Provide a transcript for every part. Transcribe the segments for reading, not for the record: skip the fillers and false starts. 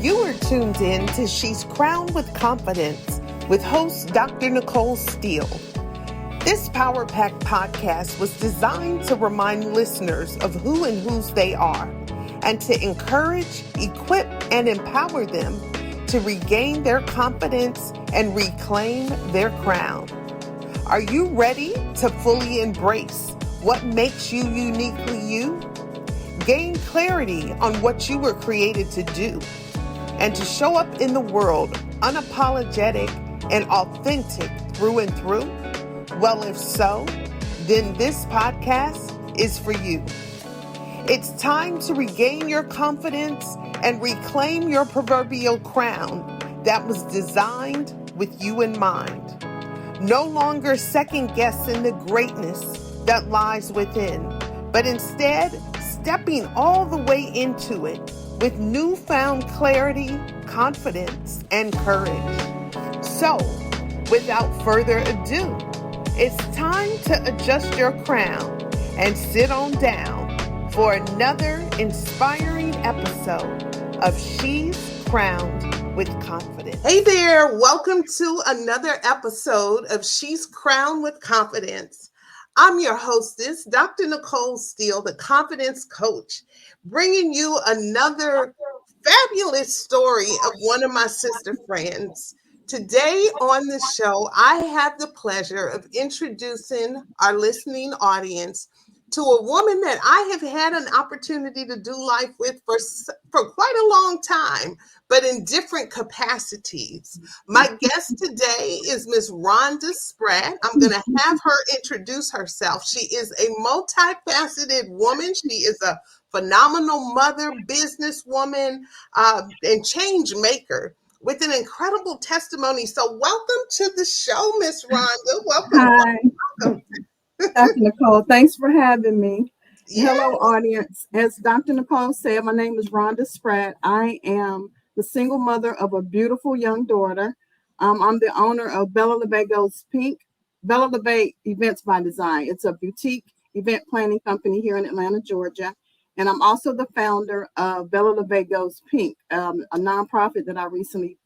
You are tuned in to She's Crowned with Confidence with host Dr. Nicole Steele. This Power Pack podcast was designed to remind listeners of who and whose they are and to encourage, equip, and empower them to regain their confidence and reclaim their crown. Are you ready to fully embrace what makes you uniquely you? Gain clarity on what you were created to do and to show up in the world unapologetic and authentic through and through? Well, if so, then this podcast is for you. It's time to regain your confidence and reclaim your proverbial crown that was designed with you in mind. No longer second guessing the greatness that lies within, but instead stepping all the way into it with newfound clarity, confidence, and courage. So, without further ado, it's time to adjust your crown and sit on down for another inspiring episode of She's Crowned with Confidence. Hey there, welcome to another episode of She's Crowned with Confidence. I'm your hostess, Dr. Nicole Steele, the confidence coach, bringing you another fabulous story of one of my sister friends. Today on the show, I have the pleasure of introducing our listening audience to a woman that I have had an opportunity to do life with for quite a long time, but in different capacities. My guest today is Miss Rhonda Spratt. I'm going to have her introduce herself. She is a multifaceted woman. She is a phenomenal mother, businesswoman, and change maker with an incredible testimony. So welcome to the show, Miss Rhonda. Welcome. Hi. Welcome. Dr. Nicole, thanks for having me. Yes. Hello, audience. As Dr. Nicole said, my name is Rhonda Spratt. I am the single mother of a beautiful young daughter. I'm the owner of Bella Luve Goes Bella Luve Events by Design. It's a boutique event planning company here in Atlanta, Georgia. And I'm also the founder of Bella Luve Goes a nonprofit that I recently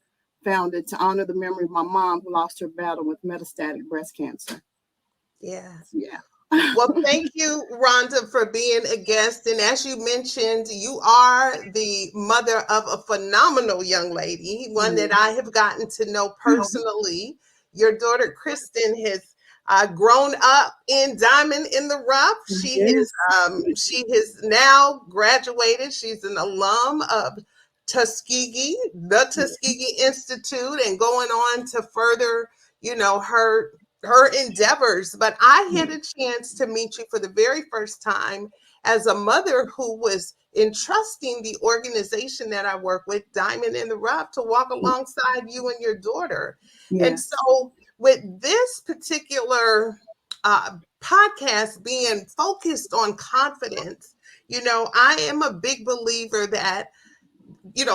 founded to honor the memory of my mom who lost her battle with metastatic breast cancer. Yeah. Well, thank you, Rhonda, for being a guest. And as you mentioned, you are the mother of a phenomenal young lady, one that I have gotten to know personally. Your daughter, Kristen, has grown up in Diamond in the Rough. She has now graduated. She's an alum of the Tuskegee Institute, and going on to further, her endeavors. But I had a chance to meet you for the very first time as a mother who was entrusting the organization that I work with, Diamond in the Rough, to walk alongside you and your daughter. Yes. And so with this particular podcast being focused on confidence, I am a big believer that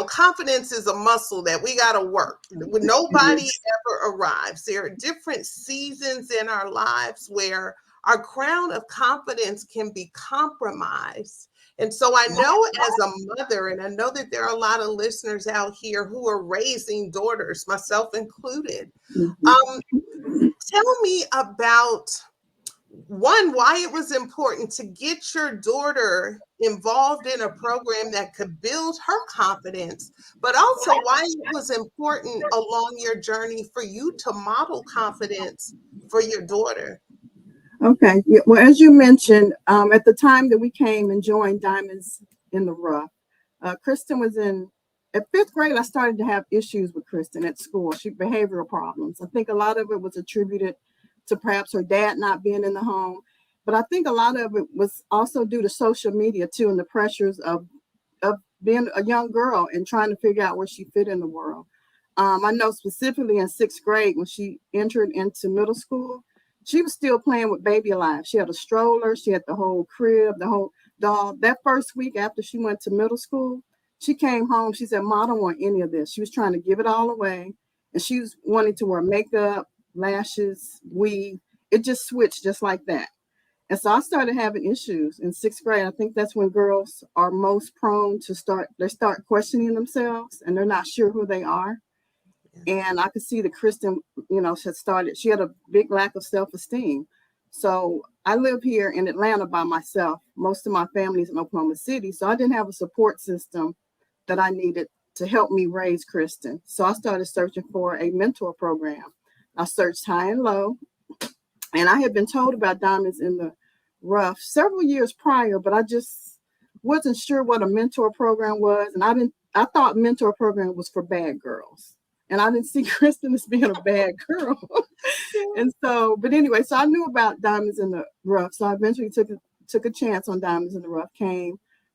confidence is a muscle that we got to work. Nobody ever arrives. There are different seasons in our lives where our crown of confidence can be compromised. And so I know as a mother, and I know that there are a lot of listeners out here who are raising daughters, myself included. Tell me about, one, why it was important to get your daughter involved in a program that could build her confidence, but also why it was important along your journey for you to model confidence for your daughter. Okay. Well, as you mentioned, at the time that we came and joined Diamonds in the Rough, Kristen was at fifth grade. I started to have issues with Kristen at school. She had behavioral problems. I think a lot of it was attributed to perhaps her dad not being in the home. But I think a lot of it was also due to social media too, and the pressures of being a young girl and trying to figure out where she fit in the world. I know specifically in sixth grade, when she entered into middle school, she was still playing with baby alive. She had a stroller, she had the whole crib, the whole doll. That first week after she went to middle school, she came home, she said, "Ma, I don't want any of this." She was trying to give it all away. And she was wanting to wear makeup, lashes, weave. It just switched just like that. And so I started having issues in sixth grade. I think that's when girls are most prone to start questioning themselves and they're not sure who they are. And I could see that Kristen, she had a big lack of self-esteem. So I live here in Atlanta by myself. Most of my family's in Oklahoma City. So I didn't have a support system that I needed to help me raise Kristen. So I started searching for a mentor program. I searched high and low, and I had been told about Diamonds in the Rough several years prior, but I just wasn't sure what a mentor program was. And I thought mentor program was for bad girls. And I didn't see Kristen as being a bad girl. And so, but anyway, so I knew about Diamonds in the Rough. So I eventually took a chance on Diamonds in the Rough,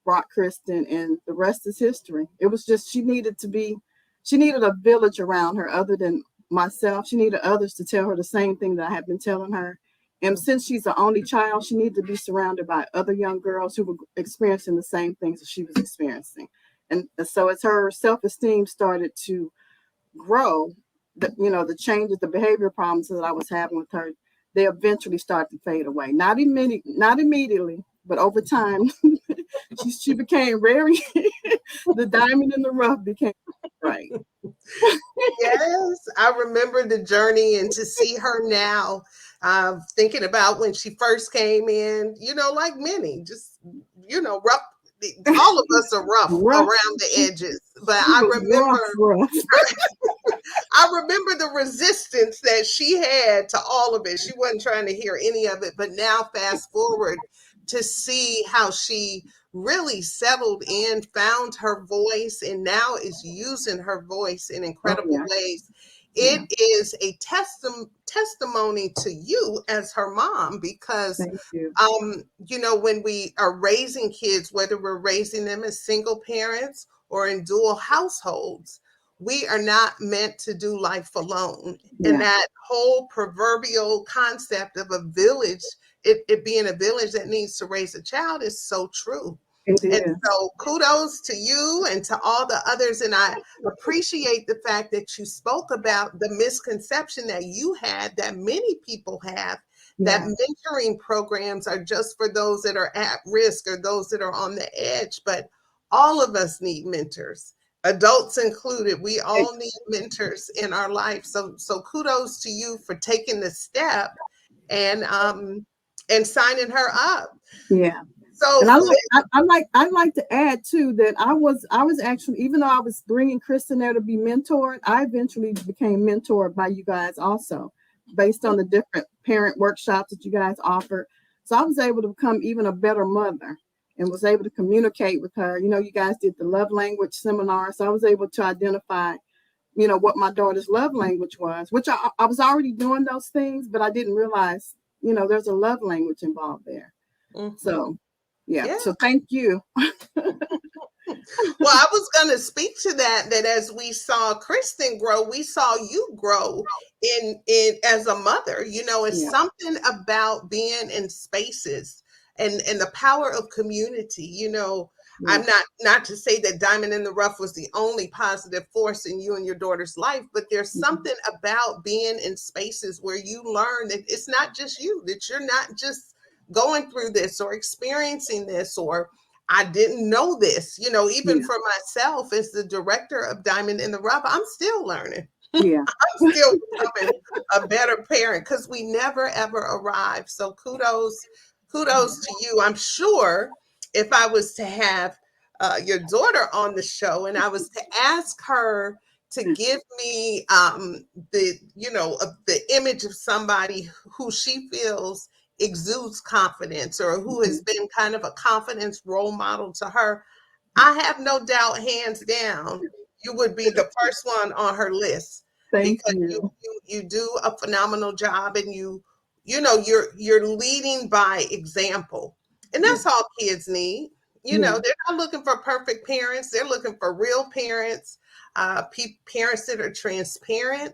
brought Kristen, and the rest is history. It was just, she needed a village around her other than myself. She needed others to tell her the same thing that I had been telling her. And since she's the only child, she needed to be surrounded by other young girls who were experiencing the same things that she was experiencing. And so as her self-esteem started to grow, the changes, the behavior problems that I was having with her, they eventually started to fade away. Not immediately, but over time, she became very, the diamond in the rough became right. Yes, I remember the journey, and to see her now, thinking about when she first came in, like many, just, rough. All of us are rough around the edges, but I remember, I remember the resistance that she had to all of it. She wasn't trying to hear any of it, but now fast forward to see how she really settled in, found her voice, and now is using her voice in incredible ways. It is a testimony to you as her mom, because when we are raising kids, whether we're raising them as single parents or in dual households, we are not meant to do life alone. And that whole proverbial concept of a village, it being a village that needs to raise a child, is so true. And so kudos to you and to all the others. And I appreciate the fact that you spoke about the misconception that you had, that many people have, that mentoring programs are just for those that are at risk or those that are on the edge. But all of us need mentors, adults included. We all need mentors in our life. So kudos to you for taking the step and signing her up. Yeah. So, and I'd like to add too that I was actually, even though I was bringing Kristen there to be mentored, I eventually became mentored by you guys also, based on the different parent workshops that you guys offered. So I was able to become even a better mother and was able to communicate with her. You guys did the love language seminar, so I was able to identify, what my daughter's love language was, which I was already doing those things, but I didn't realize, there's a love language involved there. So. Yeah. So thank you. Well, I was going to speak to that as we saw Kristen grow, we saw you grow in as a mother. It's something about being in spaces and the power of community. I'm not to say that Diamond in the Rough was the only positive force in you and your daughter's life, but there's something about being in spaces where you learn that it's not just you, that you're not just going through this or experiencing this, or I didn't know this, even for myself as the director of Diamond in the Rough, I'm still learning. Yeah. I'm still becoming a better parent, because we never ever arrive. So kudos to you. I'm sure if I was to have your daughter on the show and I was to ask her to give me the image of somebody who she feels exudes confidence, or who has been kind of a confidence role model to her, I have no doubt, hands down, you would be the first one on her list. Thank Because you. you do a phenomenal job, and you're leading by example. And that's all kids need. They're not looking for perfect parents. They're looking for real parents, parents that are transparent,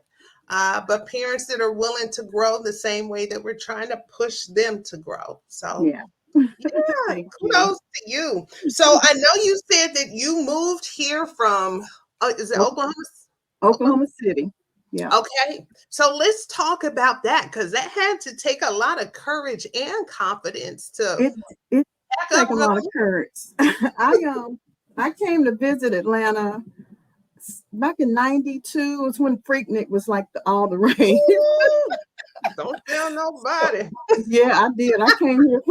but parents that are willing to grow the same way that we're trying to push them to grow. So kudos to you. So I know you said that you moved here from, is it Oklahoma? Oklahoma City. Yeah. Okay, so let's talk about that because that had to take a lot of courage and confidence to It pack take up a and go. lot of courage. I came to visit Atlanta back in '92. Was when Freaknik was like all the rage. Ooh, don't tell So, nobody. yeah, I did. I came here,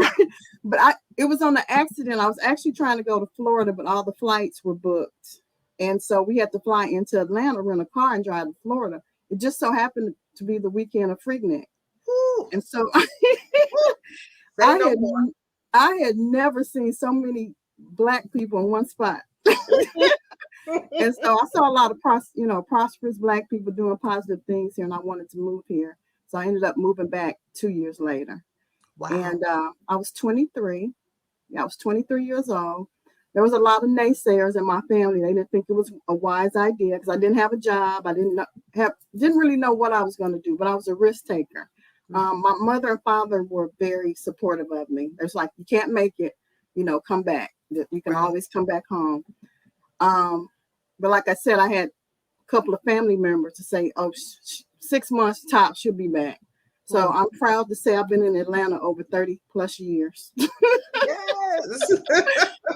but it was on an accident. I was actually trying to go to Florida, but all the flights were booked, and so we had to fly into Atlanta, rent a car, and drive to Florida. It just so happened to be the weekend of Freaknik, Ooh, and so ooh, say I no had more. I had never seen so many Black people in one spot. And so I saw a lot of prosperous Black people doing positive things here, and I wanted to move here. So I ended up moving back 2 years later. Wow. And I was 23. Yeah, I was 23 years old. There was a lot of naysayers in my family. They didn't think it was a wise idea because I didn't have a job. I didn't really know what I was going to do, but I was a risk taker. My mother and father were very supportive of me. It's like, you can't make it, come back. You can Right. always come back home. But like I said, I had a couple of family members to say, oh, 6 months top, she'll be back. So Mm. I'm proud to say I've been in Atlanta over 30 plus years. Yes.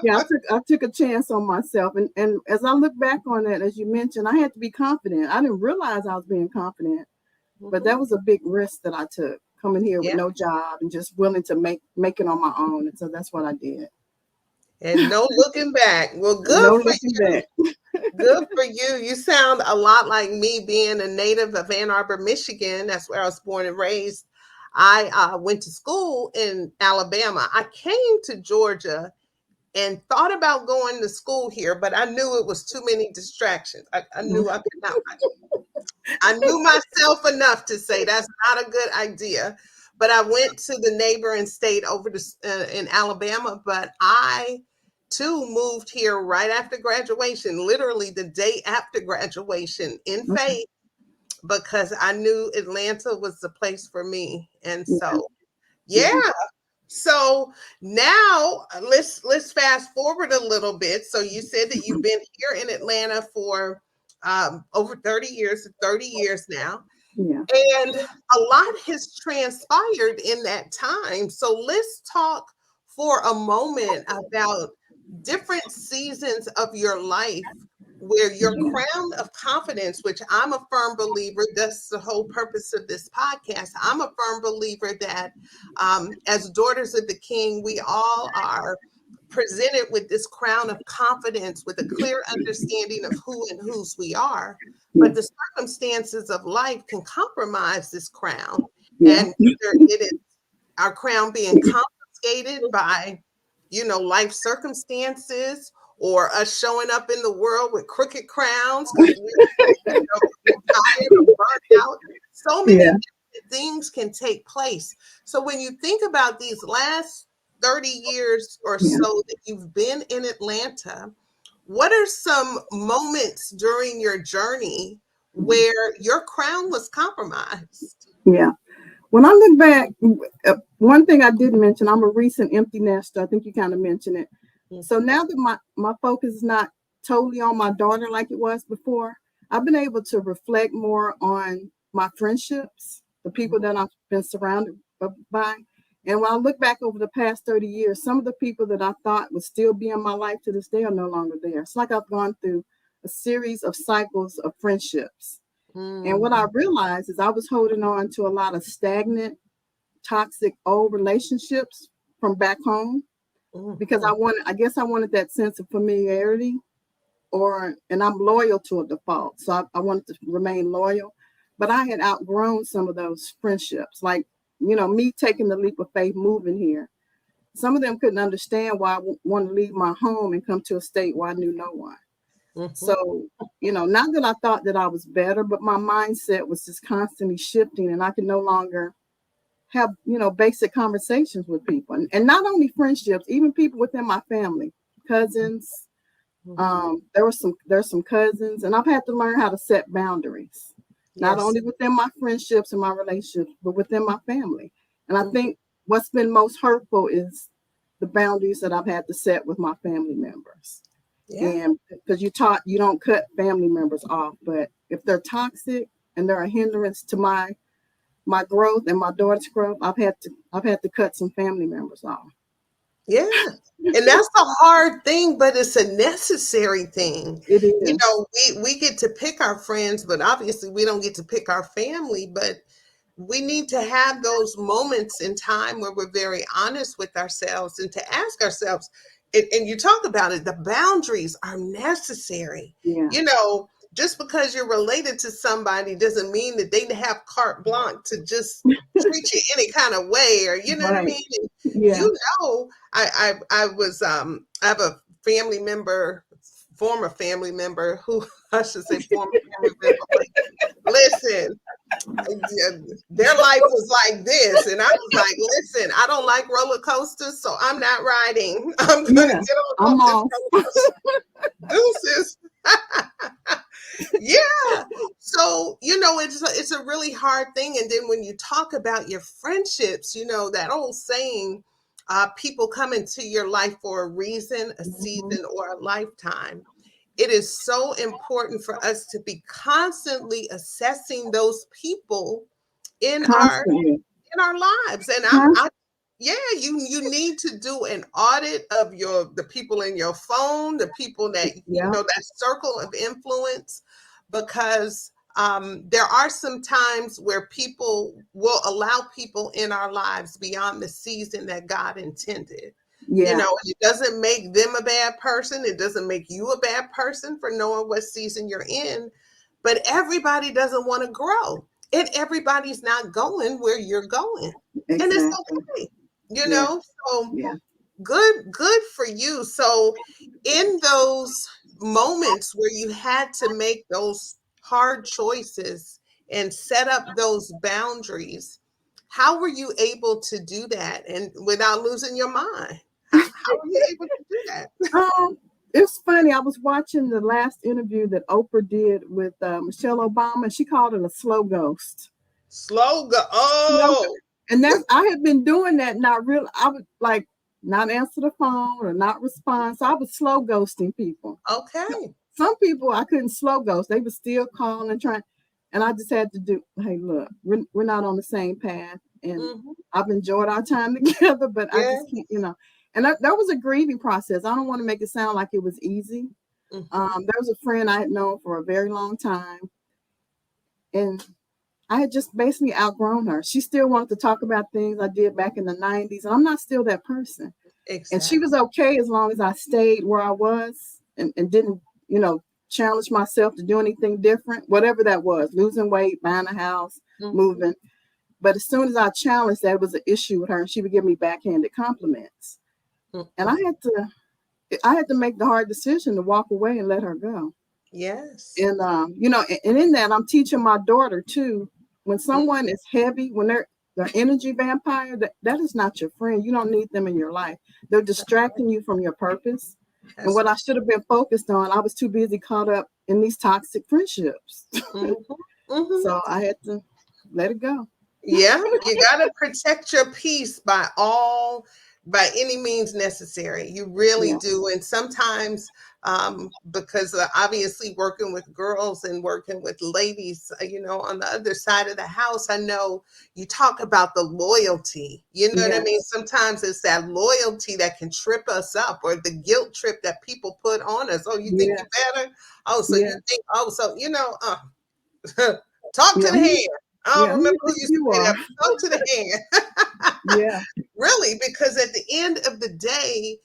Yeah, I took a chance on myself. And as I look back on that, as you mentioned, I had to be confident. I didn't realize I was being confident, but Mhm. that was a big risk that I took, coming here with Yeah. no job and just willing to make it on my own. And so that's what I did. And no looking back. Well, good No for looking you. back. Good for you. You sound a lot like me, being a native of Ann Arbor, Michigan. That's where I was born and raised. I went to school in Alabama. I came to Georgia and thought about going to school here, but I knew it was too many distractions. I knew I could not. I knew myself enough to say that's not a good idea. But I went to the neighboring state over to in Alabama. But I too moved here right after graduation, literally the day after graduation, in Okay. faith, because I knew Atlanta was the place for me. And Yeah. so, yeah. Yeah. So now let's fast forward a little bit. So you said that you've been here in Atlanta for over 30 years, 30 years now. Yeah. And a lot has transpired in that time. So let's talk for a moment about different seasons of your life where your Yeah. crown of confidence, which I'm a firm believer, that's the whole purpose of this podcast. I'm a firm believer that as daughters of the King, we all are presented with this crown of confidence with a clear understanding of who and whose we are. Yeah. But the circumstances of life can compromise this crown. Yeah. And either it is our crown being confiscated by, life circumstances, or us showing up in the world with crooked crowns because we're tired or burnt out. So many Yeah. different things can take place. So when you think about these last 30 years or Yeah. so that you've been in Atlanta, what are some moments during your journey where your crown was compromised? Yeah. When I look back, one thing I didn't mention, I'm a recent empty nester. I think you kind of mentioned it. So now that my focus is not totally on my daughter like it was before, I've been able to reflect more on my friendships, the people that I've been surrounded by. And when I look back over the past 30 years, some of the people that I thought would still be in my life to this day are no longer there. It's like I've gone through a series of cycles of friendships. And what I Mm, realized is I was holding on to a lot of stagnant, toxic old relationships from back home because mhm. I guess I wanted that sense of familiarity, and I'm loyal to a default. So I wanted to remain loyal, but I had outgrown some of those friendships. Like, me taking the leap of faith, moving here. Some of them couldn't understand why I want to leave my home and come to a state where I knew no one. Mhm. So, not that I thought that I was better, but my mindset was just constantly shifting and I could no longer have, basic conversations with people. And not only friendships, even people within my family, cousins. Mhm. There's some cousins, and I've had to learn how to set boundaries, not Yes. only within my friendships and my relationships, but within my family. And I Mhm. think what's been most hurtful is the boundaries that I've had to set with my family members. Yeah. And because you don't cut family members off, but if they're toxic and they're a hindrance to my growth and my daughter's growth, I've had to cut some family members off. Yeah. And that's a hard thing, but it's a necessary thing. It You is. know, we get to pick our friends, but obviously we don't get to pick our family. But we need to have those moments in time where we're very honest with ourselves and to ask ourselves, and you talk about it, the boundaries are necessary. Yeah. You know, just because you're related to somebody doesn't mean that they have carte blanche to just treat you any kind of way, or you know what I Right. mean? And Yeah. you know, I have a family member, former family member who I should say former family member, but listen, their life was like this, and I was like, listen, I don't like roller coasters, so I'm not riding. I'm gonna Yeah. get on I'm off this off. roller coaster. Deuces. Yeah. So, you know, it's a really hard thing. And then when you talk about your friendships, you know, that old saying, people come into your life for a reason, a Mhm. season, or a lifetime. It is so important for us to be constantly assessing those people in our Constantly. in our lives. And I Const- yeah, you need to do an audit of the people in your phone, the people that you yeah. know, that circle of influence, because there are some times where people will allow people in our lives beyond the season that God intended. You Yeah. know, it doesn't make them a bad person. It doesn't make you a bad person for knowing what season you're in. But everybody doesn't want to grow, and everybody's not going where you're going, and it's Exactly. okay. You Yeah. know, so Yeah. good for you. So in those moments where you had to make those hard choices and set up those boundaries, how were you able to do that and without losing your mind? How were you able to do that? It's funny. I was watching the last interview that Oprah did with Michelle Obama. She called it a slow ghost. Slow go. Slow, Oh, and that's I had been doing that. Not real. I would like not answer the phone or not respond. So I was slow ghosting people. okay. Some people I couldn't slow ghost. They would still call and try, and I just had to do. Hey, look, we're not on the same path, and Hmm. I've enjoyed our time together, but I Yeah. just keep, And that was a grieving process. I don't want to make it sound like it was easy. Hmm. There was a friend I had known for a very long time, and I had just basically outgrown her. She still wanted to talk about things I did back in the 90s, and I'm not still that person. And she was Exactly. okay as long as I stayed where I was and didn't, challenge myself to do anything different, whatever that was, losing weight, buying a house, Hmm. moving. But as soon as I challenged that, it was an issue with her, and she would give me backhanded compliments. And Hmm. I had to make the hard decision to walk away and let her go. Yes. And and in that, I'm teaching my daughter too. When someone is heavy, when they're energy vampire, that is not your friend. You don't need them in your life. They're distracting you from your purpose. And That's what I right. should have been focused on, I was too busy caught up in these toxic friendships. Hmm. Hmm. So I had to let it go. Yeah, you got to protect your peace by any means necessary. You really Yeah, do. And sometimes, because obviously working with girls and working with ladies, you know, on the other side of the house, I know you talk about the loyalty. You know what I yeah, mean? Sometimes it's that loyalty that can trip us up, or the guilt trip that people put on us. Oh, you think yeah, you better? Oh, so yeah, you think? Oh, so you know? Talk to yeah. the hand. I Yeah, don't who you remember who think used to you say are? that, but talk to the hand. Yeah, Really, because at the end of the day,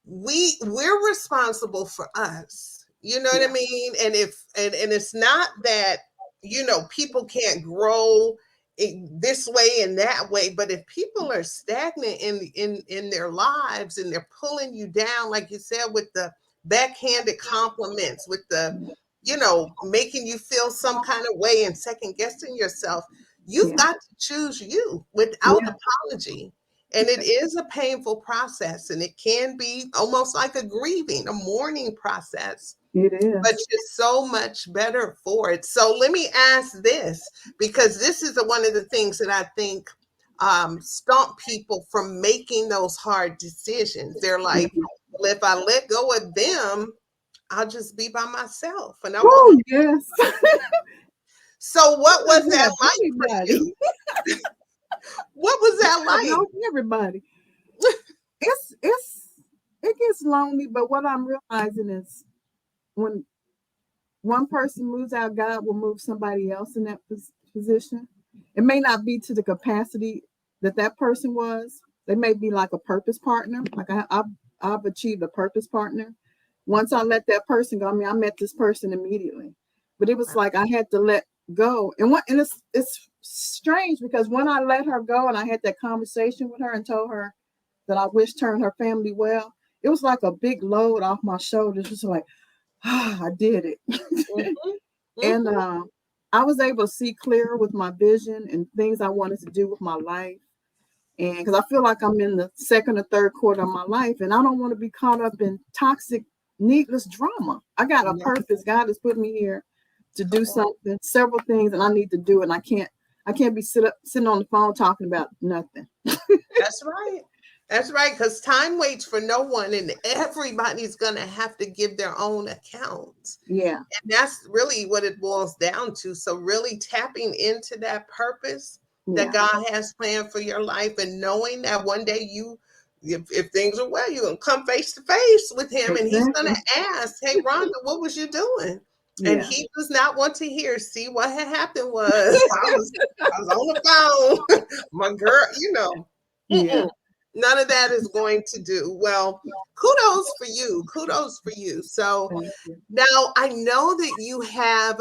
we're responsible for us. You know what I yeah, mean? And and it's not that, you know, people can't grow this way and that way, but if people are stagnant in their lives and they're pulling you down, like you said, with the backhanded compliments, with the, you know, making you feel some kind of way and second guessing yourself, you've yeah, got to choose you without yeah. apology. And it is a painful process, and it can be almost like a grieving, a mourning process, It but is. you're so much better for it. So let me ask this, because this is one of the things that I think stomp people from making those hard decisions. They're like, Mhm. well, if I let go of them, I'll just be by myself and I won't. Oh, yes. So what was Doesn't that have like for anybody. you? What was that God like? knows everybody. It's it gets lonely, but what I'm realizing is when one person moves out, God will move somebody else in that position. It may not be to the capacity that that person was. They may be like a purpose partner. Like I've achieved a purpose partner. Once I let that person go, I mean, I met this person immediately, but it was Wow. like I had to let go. And it's strange because when I let her go and I had that conversation with her and told her that I wished her and her family well, it was like a big load off my shoulders. It was like, ah, I did it. Mhm. And Mhm. I was able to see clearer with my vision and things I wanted to do with my life. And because I feel like I'm in the second or third quarter of my life, and I don't want to be caught up in toxic, needless drama. I got a Yeah. purpose. God has put me here to Come do on. something, several things, and I need to do it. And I can't be sitting on the phone talking about nothing. That's right. That's right. Because time waits for no one, and everybody's going to have to give their own account. Yeah, And that's really what it boils down to. So, really tapping into that purpose that yeah, God has planned for your life, and knowing that one day if things are well, you're going to come face to face with Him, and He's going exactly. to ask, "Hey, Rhonda, what was you doing?" And Yeah, He does not want to hear, "See, what had happened was I was on the phone, my girl, yeah. none of that is going to do well. Kudos for you. Kudos for you. So Thank you. now I know that you have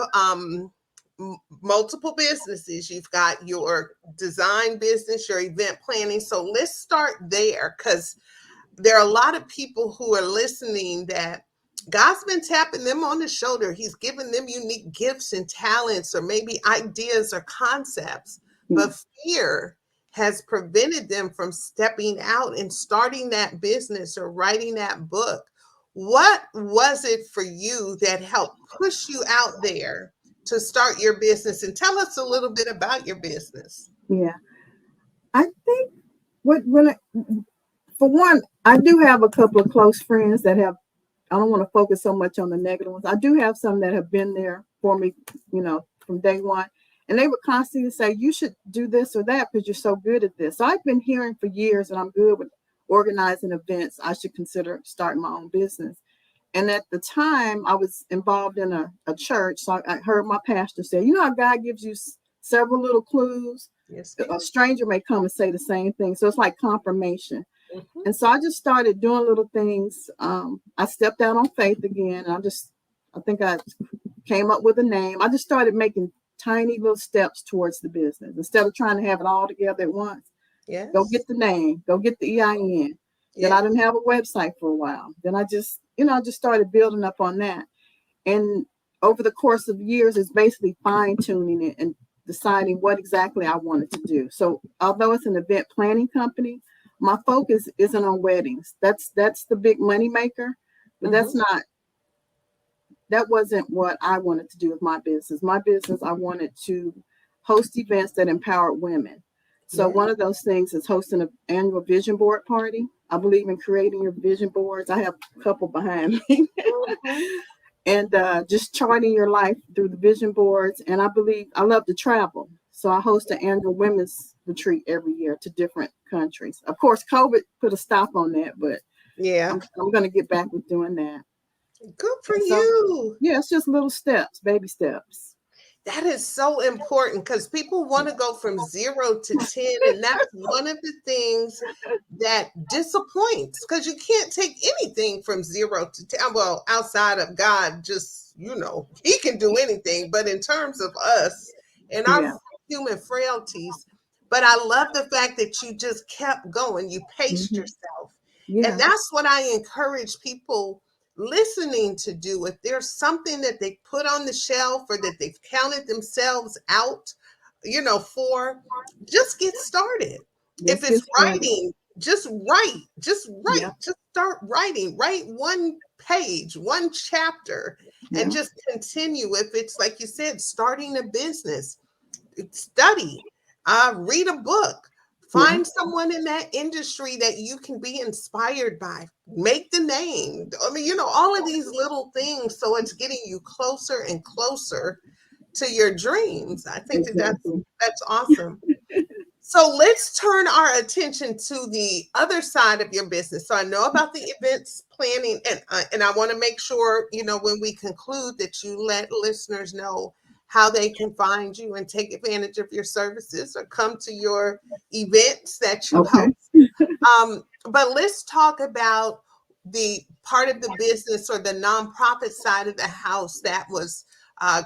multiple businesses. You've got your design business, your event planning. So let's start there, because there are a lot of people who are listening that God's been tapping them on the shoulder. He's given them unique gifts and talents, or maybe ideas or concepts, Yeah. but fear has prevented them from stepping out and starting that business or writing that book. What was it for you that helped push you out there to start your business? And tell us a little bit about your business. Yeah. I think for one, I do have a couple of close friends that have. I don't want to focus so much on the negative ones. I do have some that have been there for me, from day one. And they would constantly say, you should do this or that because you're so good at this. So I've been hearing for years that I'm good with organizing events. I should consider starting my own business. And at the time, I was involved in a church. So I heard my pastor say, how God gives you several little clues. Yes, A ma'am. stranger may come and say the same thing. So it's like confirmation. Mhm. And so I just started doing little things. I stepped out on faith again. I think I came up with a name. I just started making tiny little steps towards the business instead of trying to have it all together at once. Go Yes. get the name, go get the EIN. Then Yeah. I didn't have a website for a while. Then I just started building up on that. And over the course of years, it's basically fine tuning it and deciding what exactly I wanted to do. So although it's an event planning company, my focus isn't on weddings. That's the big money maker, but Hmm. that wasn't what I wanted to do with my business. My business, I wanted to host events that empowered women. So Yeah. one of those things is hosting an annual vision board party. I believe in creating your vision boards. I have a couple behind me. Hmm. And just charting your life through the vision boards. And I love to travel. So I host an annual women's retreat every year to different countries. Of course, COVID put a stop on that, but Yeah. I'm going to get back with doing that. Good for And so, you. yeah, it's just little steps, baby steps. That is so important, because people want to go from 0 to 10. And that's one of the things that disappoints, because you can't take anything from 0 to 10. Well, outside of God, just, He can do anything. But in terms of us and our Yeah. human frailties, but I love the fact that you just kept going, you paced Hmm. yourself. And Yeah. that's what I encourage people listening to do. If there's something that they put on the shelf or that they've counted themselves out, for, just get started. If Let's it's get started. writing, Yeah. just start writing. Write one page, one chapter, and Yeah. just continue. If it's like you said, starting a business, study, read a book, Yeah. find someone in that industry that you can be inspired by, make the name. I mean, all of these little things. So it's getting you closer and closer to your dreams. I think that Exactly. that's awesome. So let's turn our attention to the other side of your business. So I know about the events planning, and I want to make sure, when we conclude, that you let listeners know how they can find you and take advantage of your services or come to your events that you Okay. host. But let's talk about the part of the business or the nonprofit side of the house that was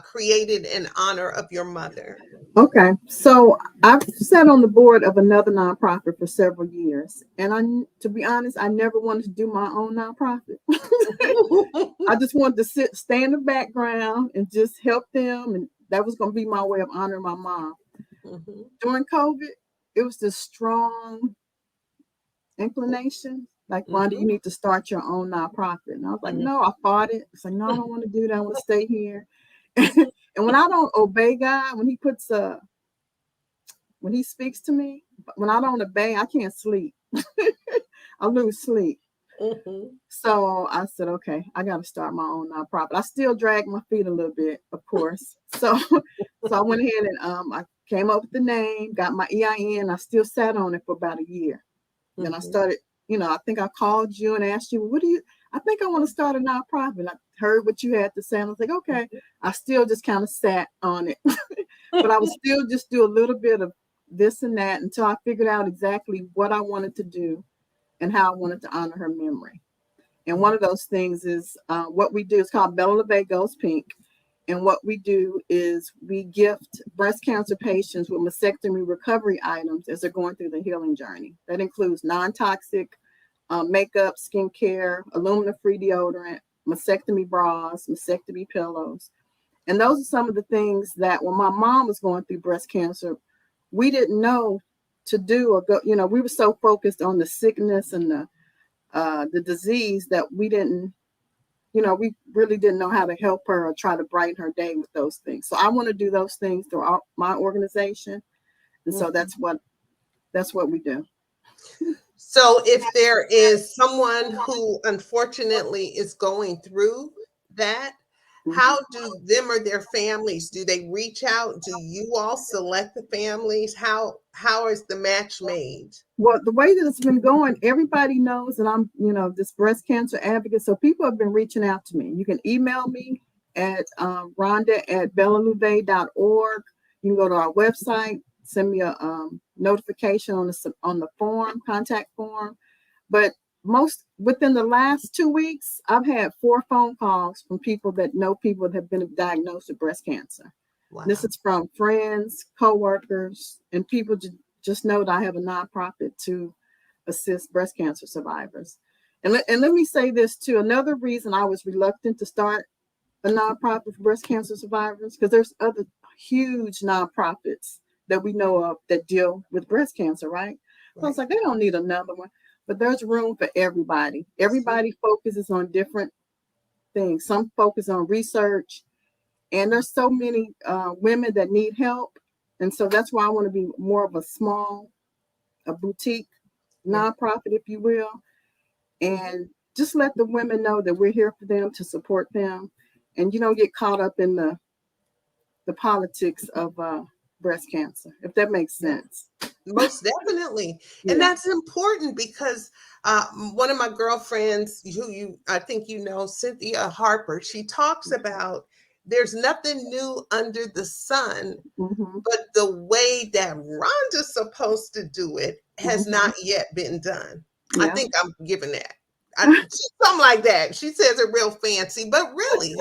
created in honor of your mother. Okay. So I've sat on the board of another nonprofit for several years. And to be honest, I never wanted to do my own nonprofit. I just wanted to stay in the background and just help them. And that was going to be my way of honoring my mom. Mhm, During COVID, it was this strong inclination. Like, Rhonda, mhm, you need to start your own nonprofit. And I was like, mhm, no, I fought it. It's like, no, I don't want to do that. I want to stay here. mhm, And when I don't obey God, when he speaks to me, when I don't obey, I can't sleep. I lose sleep. mhm. So I said, okay, I got to start my own nonprofit. I still drag my feet a little bit, of course. So I went ahead and I came up with the name, got my EIN. I still sat on it for about a year. Then I Mhm, started, I think I called you and asked you, I think I want to start a nonprofit. I heard what you had to say. And I was like, okay. I still just kind of sat on it, but I would still just do a little bit of this and that until I figured out exactly what I wanted to do and how I wanted to honor her memory. And one of those things is what we do is called Bella Luve Goes Pink. And what we do is we gift breast cancer patients with mastectomy recovery items as they're going through the healing journey. That includes non-toxic makeup, skincare, aluminum-free deodorant, mastectomy bras, mastectomy pillows. And those are some of the things that when my mom was going through breast cancer, we didn't know to do or go. We were so focused on the sickness and the disease that we really didn't know how to help her or try to brighten her day with those things. So I want to do those things through my organization, and so mhm. that's what we do. So if there is someone who unfortunately is going through that, how Mhm. do them or their families, do they reach out? Do you all select the families? How is the match made? Well, the way that it's been going, everybody knows that I'm, this breast cancer advocate. So people have been reaching out to me. You can email me at Rhonda@bellaluve.org. You can go to our website, send me a notification on the form, contact form. But most within the last 2 weeks, I've had 4 phone calls from people that know people that have been diagnosed with breast cancer. This Wow. is from friends, coworkers, and people just know that I have a nonprofit to assist breast cancer survivors. And let me say this too. Another reason I was reluctant to start a nonprofit for breast cancer survivors, because there's other huge nonprofits that we know of that deal with breast cancer, right? So I was Right. like, they don't need another one. But there's room for everybody. Everybody focuses on different things. Some focus on research, and there's so many women that need help. And so that's why I want to be more of a boutique Yeah. nonprofit, if you will, Mhm. and just let the women know that we're here for them to support them, and you don't get caught up in the politics of breast cancer, if that makes Yeah. sense. Most definitely. And Yeah. that's important because one of my girlfriends, who I think Cynthia Harper, she talks about there's nothing new under the sun, Hmm. but the way that Rhonda's supposed to do it has Hmm. not yet been done. I Yeah. think I'm giving that. Something like that. She says it real fancy, but really,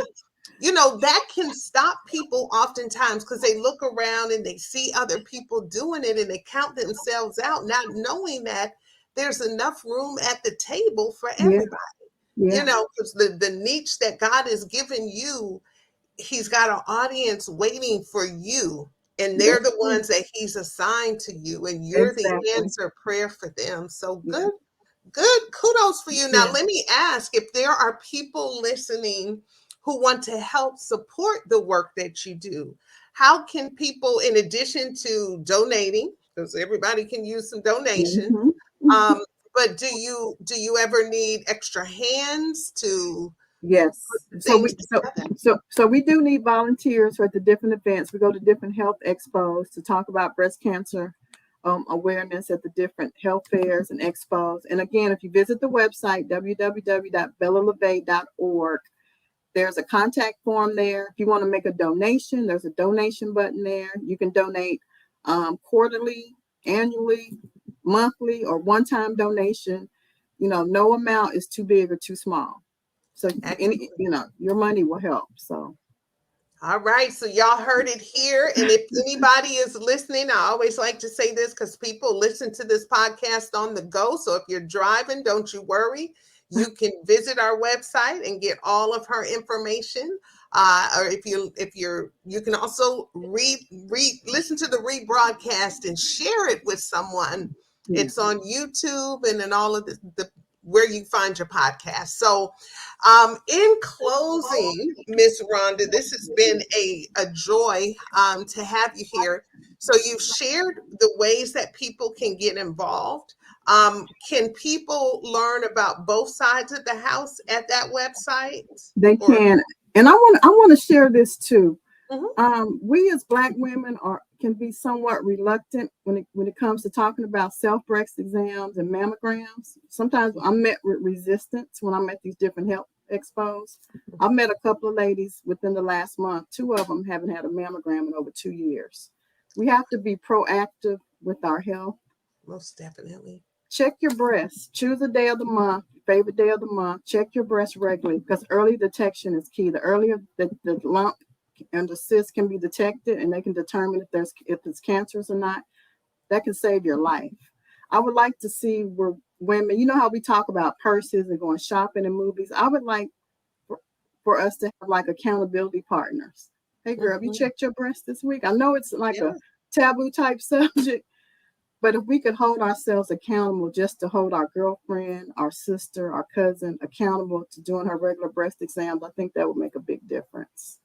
that can stop people oftentimes because they look around and they see other people doing it and they count themselves out, not knowing that there's enough room at the table for Yeah. everybody. Yeah. Because the niche that God has given you, He's got an audience waiting for you. And they're That's the true. ones that He's assigned to you, and you're the Exactly. answer prayer for them. So Yeah. good. Good. Kudos for you. Now, Yeah. let me ask if there are people listening who want to help support the work that you do. How can people, in addition to donating, because everybody can use some donation, Hmm. um, but do you ever need extra hands to? Yes. So we do need volunteers for the different events. We go to different health expos to talk about breast cancer awareness at the different health fairs and expos. And again, if you visit the website www.bellaluve.org, there's a contact form there. If you want to make a donation, there's a donation button there. You can donate quarterly, annually, monthly, or one-time donation. No amount is too big or too small. So your money will help. So all right, so y'all heard it here. And if anybody is listening, I always like to say this because people listen to this podcast on the go. So if you're driving, don't you worry. You can visit our website and get all of her information. Or you can also listen to the rebroadcast and share it with someone. Yeah. It's on YouTube and in all of the where you find your podcast. So in closing, Miss Rhonda, this has been a joy to have you here. So you've shared the ways that people can get involved. Can people learn about both sides of the house at that website? They can. And I want to share this too. Mm-hmm. We as Black women can be somewhat reluctant when it comes to talking about self-breast exams and mammograms. Sometimes I'm met with resistance when I'm at these different health expos. I've met a couple of ladies within the last month. 2 of them haven't had a mammogram in over 2 years. We have to be proactive with our health. Most definitely. Check your breasts. Choose a day of the month, favorite day of the month. Check your breasts regularly because early detection is key. The earlier the lump and the cyst can be detected and they can determine if it's cancerous or not, that can save your life. I would like to see where women, how we talk about purses and going shopping and movies. I would like for us to have like accountability partners. Hey girl, have you checked your breast this week? I know it's like a taboo type subject, but if we could hold ourselves accountable just to hold our girlfriend, our sister, our cousin accountable to doing her regular breast exams, I think that would make a big difference.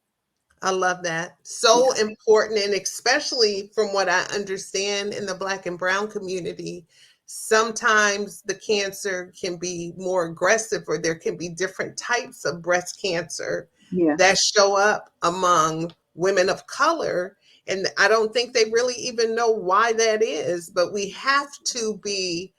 I love that. So important. And especially from what I understand in the Black and Brown community, sometimes the cancer can be more aggressive or there can be different types of breast cancer that show up among women of color. And I don't think they really even know why that is, but we have to be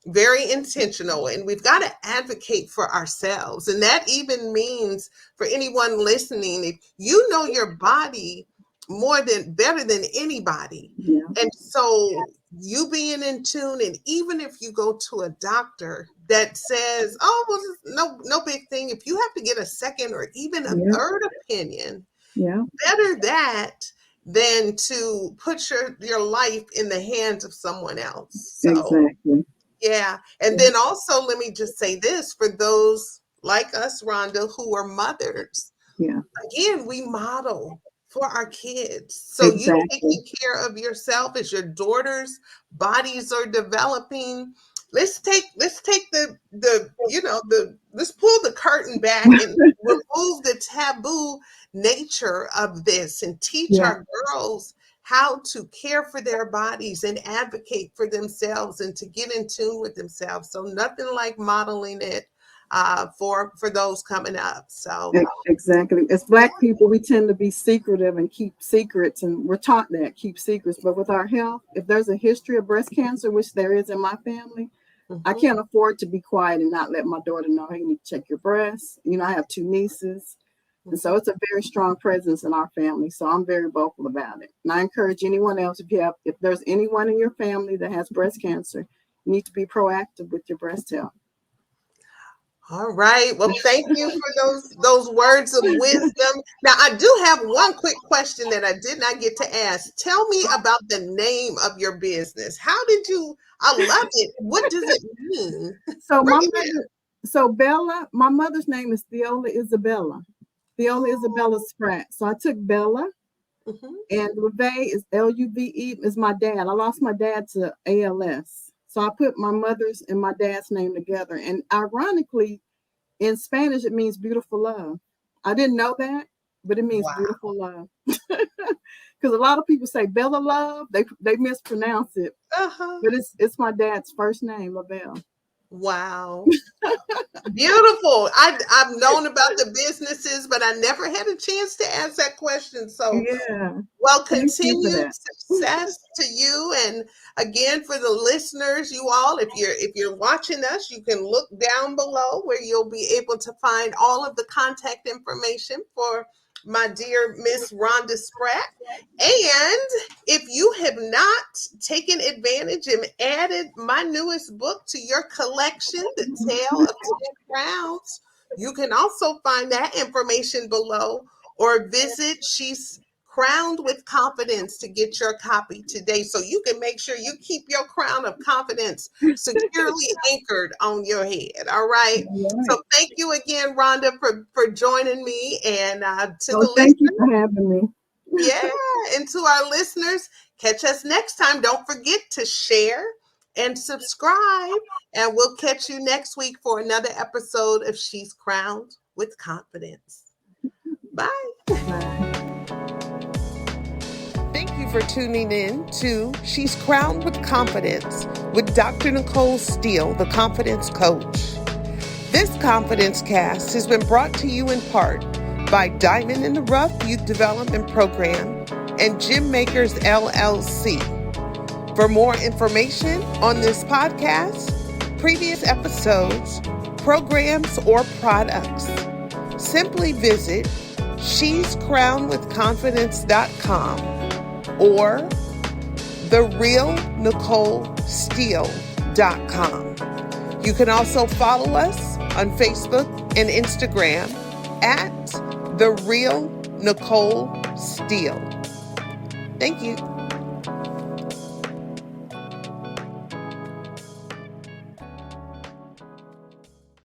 very intentional and we've got to advocate for ourselves. And that even means for anyone listening, if you know your body better than anybody. Yeah. And so you being in tune, and even if you go to a doctor that says, oh, well, no big thing. If you have to get a second or even a third opinion, better that than to put your life in the hands of someone else. So, exactly. Yeah. And then also, let me just say this for those like us, Rhonda, who are mothers. Yeah. Again, we model for our kids. So you taking care of yourself as your daughters' bodies are developing. Let's take let's pull the curtain back and remove the taboo nature of this and teach our girls how to care for their bodies and advocate for themselves and to get in tune with themselves. So nothing like modeling it for those coming up. So exactly. As Black people, we tend to be secretive and keep secrets, and we're taught that keep secrets. But with our health, if there's a history of breast cancer, which there is in my family, I can't afford to be quiet and not let my daughter know, hey, you need to check your breasts. I have 2 nieces. And so it's a very strong presence in our family. So I'm very vocal about it. And I encourage anyone else, if there's anyone in your family that has breast cancer, you need to be proactive with your breast health. All right. Well, thank you for those words of wisdom. Now, I do have one quick question that I did not get to ask. Tell me about the name of your business. I love it. What does it mean? So Bella, my mother's name is Theola Isabella Spratt. So I took Bella, and Luve is Luve is my dad. I lost my dad to ALS. So I put my mother's and my dad's name together. And ironically, in Spanish, it means beautiful love. I didn't know that, but it means beautiful love. Because a lot of people say Bella Love, they mispronounce it. But it's my dad's first name, Lavelle. Wow. Beautiful. I've known about the businesses, but I never had a chance to ask that question. So, Yeah. well, Thank you for continued that. success to you. And again, for the listeners, you all, if you're watching us, you can look down below where you'll be able to find all of the contact information for my dear Miss Rhonda Spratt. And if you have not taken advantage and added my newest book to your collection, The Tale of 10 Crowns, you can also find that information below or visit She's Crowned with Confidence to get your copy today so you can make sure you keep your crown of confidence securely anchored on your head. All right. All right. So thank you again, Rhonda, for joining me. And to the Oh, thank you listeners, for having me. yeah, and to our listeners, catch us next time. Don't forget to share and subscribe. And we'll catch you next week for another episode of She's Crowned with Confidence. Bye. Bye. Thank you for tuning in to She's Crowned with Confidence with Dr. Nicole Steele, the Confidence Coach. This Confidence Cast has been brought to you in part by Diamond in the Rough Youth Development Program and Gym Makers LLC. For more information on this podcast, previous episodes, programs, or products, simply visit she'scrownedwithconfidence.com or therealnicolesteele.com. You can also follow us on Facebook and Instagram at The Real Nicole Steele. Thank you.